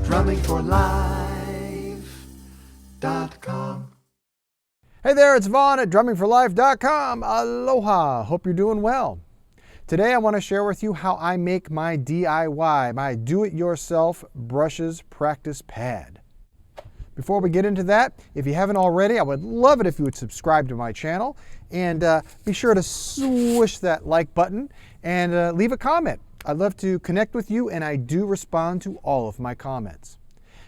drummingforlife.com. Hey there, it's Vaughn at drummingforlife.com. Aloha, hope you're doing well. Today I want to share with you how I make my DIY, my do-it-yourself brushes practice pad. Before we get into that, if you haven't already, I would love it if you would subscribe to my channel and be sure to swish that like button and leave a comment. I'd love to connect with you, and I do respond to all of my comments.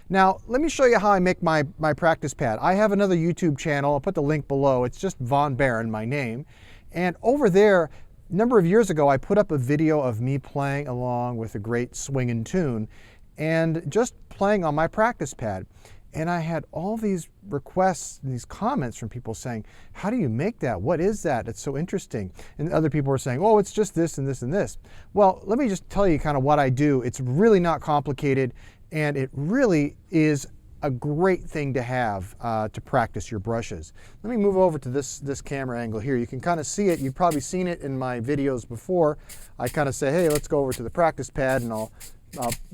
Now, let me show you how I make my practice pad. I have another YouTube channel. I'll put the link below. It's just Vaughn Barron, my name. And over there, a number of years ago, I put up a video of me playing along with a great swinging tune and just playing on my practice pad. And I had all these requests and these comments from people saying, how do you make that? What is that? It's so interesting. And other people were saying, oh, it's just this and this and this. Well, let me just tell you kind of what I do. It's really not complicated, and it really is a great thing to have to practice your brushes. Let me move over to this camera angle here. You can kind of see it. You've probably seen it in my videos before. I kind of say, hey, let's go over to the practice pad, and I'll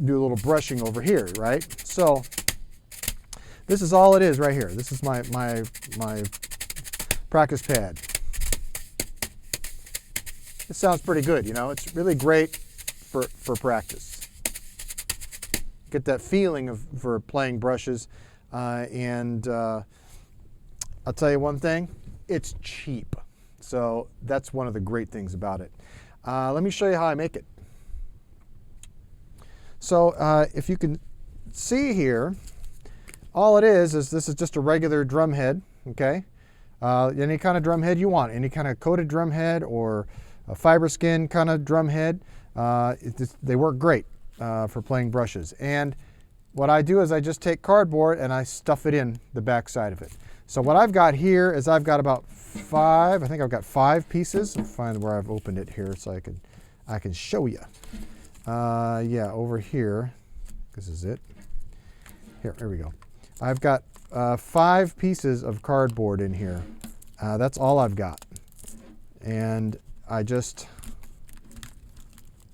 do a little brushing over here, right? So this is all it is right here. This is my practice pad. It sounds pretty good, you know. It's really great for practice. Get that feeling for playing brushes, and I'll tell you one thing, it's cheap. So that's one of the great things about it. Let me show you how I make it. So if you can see here, all it is this is just a regular drum head, okay? Any kind of drum head you want, any kind of coated drum head or a fiber skin kind of drum head, they work great for playing brushes. And what I do is I just take cardboard and I stuff it in the back side of it. So what I've got here is I've got about I think I've got 5 pieces. I'll find where I've opened it here so I can show you. Yeah, over here, this is it. Here we go. I've got 5 pieces of cardboard in here. That's all I've got. And I just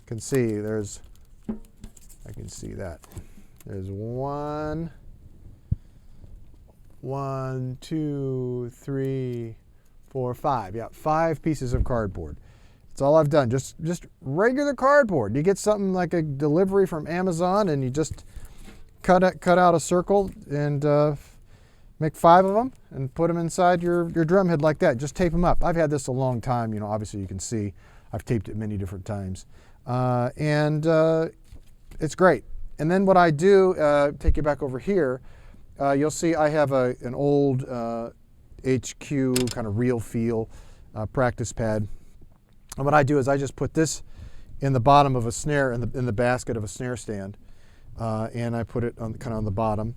can see I can see that. There's 1, 2, 3, 4, 5. Yeah, 5 pieces of cardboard. That's all I've done. Just regular cardboard. You get something like a delivery from Amazon, and you just cut out a circle and make 5 of them and put them inside your drum head like that. Just tape them up. I've had this a long time. You know, obviously you can see I've taped it many different times, and it's great. And then what I do, take you back over here, you'll see I have an old HQ kind of real feel practice pad. And what I do is I just put this in the bottom of a snare, in the basket of a snare stand, and I put it kind of on the bottom.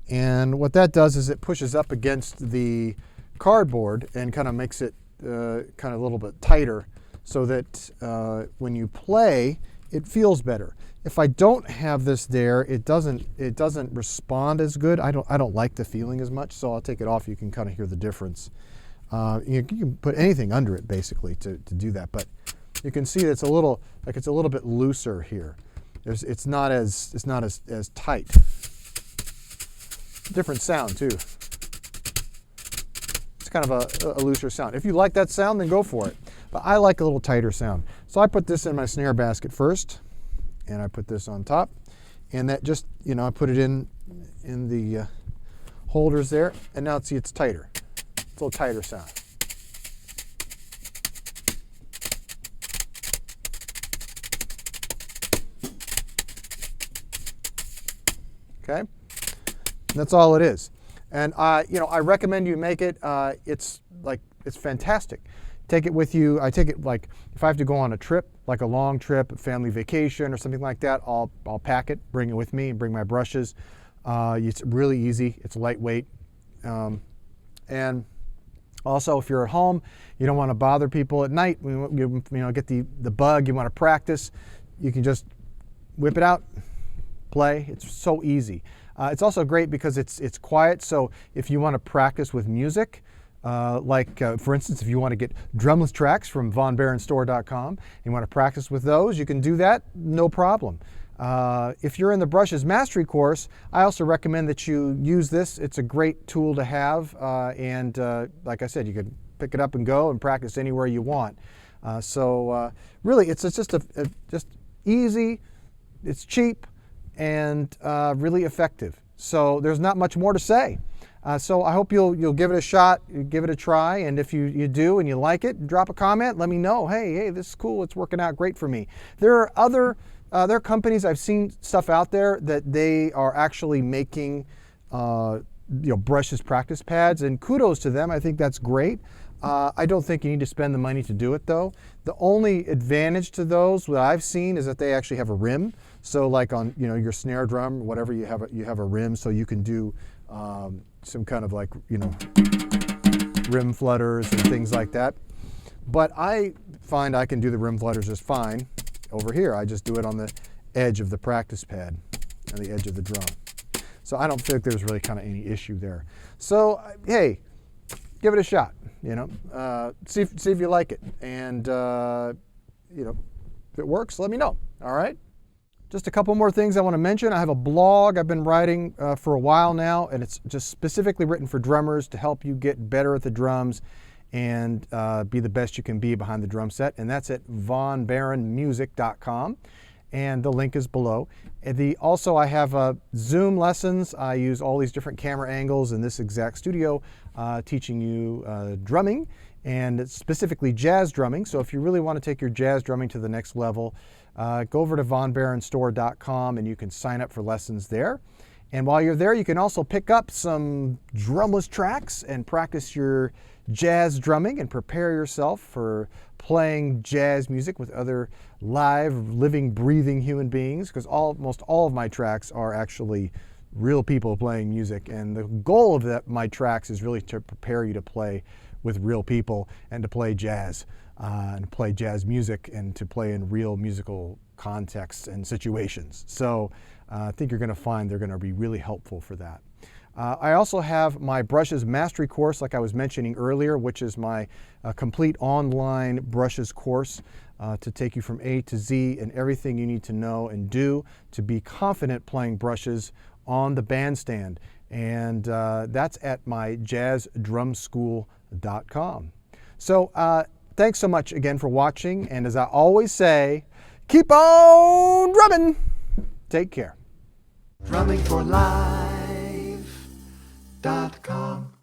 And what that does is it pushes up against the cardboard and kind of makes it kind of a little bit tighter, so that when you play, it feels better. If I don't have this there, it doesn't respond as good. I don't like the feeling as much, so I'll take it off. You can kind of hear the difference. You can put anything under it basically to do that, but you can see that it's a little bit looser here. It's not as tight. Different sound too. It's kind of a looser sound. If you like that sound, then go for it. But I like a little tighter sound. So I put this in my snare basket first, and I put this on top, and that just, you know, I put it in the holders there, and now see it's tighter. It's a little tighter sound. Okay, and that's all it is. And you know, I recommend you make it. It's fantastic. Take it with you. I take it, like, if I have to go on a trip, like a long trip, a family vacation or something like that, I'll pack it, bring it with me, bring my brushes. It's really easy. It's lightweight. And also, if you're at home, you don't want to bother people at night. You know, get the bug. You want to practice. You can just whip it out, play. It's so easy. It's also great because it's quiet. So if you want to practice with music, for instance, if you want to get drumless tracks from VaughnBarronStore.com, and you want to practice with those, you can do that, no problem. If you're in the Brushes Mastery course, I also recommend that you use this. It's a great tool to have, and like I said, you can pick it up and go and practice anywhere you want. Really, it's just just easy, it's cheap, and really effective. So there's not much more to say. So I hope you'll give it a shot, give it a try, and if you do and you like it, drop a comment, let me know. Hey, this is cool, it's working out great for me. There are other there are companies, I've seen stuff out there that they are actually making brushes practice pads, and kudos to them. I think that's great. I don't think you need to spend the money to do it though. The only advantage to those that I've seen is that they actually have a rim. So like on your snare drum, whatever, you have a rim, so you can do some kind of rim flutters and things like that. But I find I can do the rim flutters just fine over here. I just do it on the edge of the practice pad, on the edge of the drum. So I don't think there's really kind of any issue there. So hey, give it a shot. See if you like it, and if it works, let me know. All right. Just a couple more things I want to mention. I have a blog I've been writing for a while now, and it's just specifically written for drummers to help you get better at the drums and be the best you can be behind the drum set. And that's at vonbaronmusic.com, and the link is below. Also, I have Zoom lessons. I use all these different camera angles in this exact studio, teaching you drumming, and it's specifically jazz drumming. So if you really want to take your jazz drumming to the next level, go over to vonbaronstore.com and you can sign up for lessons there. And while you're there, you can also pick up some drumless tracks and practice your jazz drumming and prepare yourself for playing jazz music with other live, living, breathing human beings, because almost all of my tracks are actually real people playing music. And the goal of my tracks is really to prepare you to play with real people and to play jazz. And play jazz music and to play in real musical contexts and situations. So I think you're going to find they're going to be really helpful for that. I also have my Brushes Mastery course, like I was mentioning earlier, which is my complete online brushes course to take you from A to Z and everything you need to know and do to be confident playing brushes on the bandstand. And that's at my jazzdrumschool.com. So thanks so much again for watching, and as I always say, keep on drumming. Take care. drummingforlife.com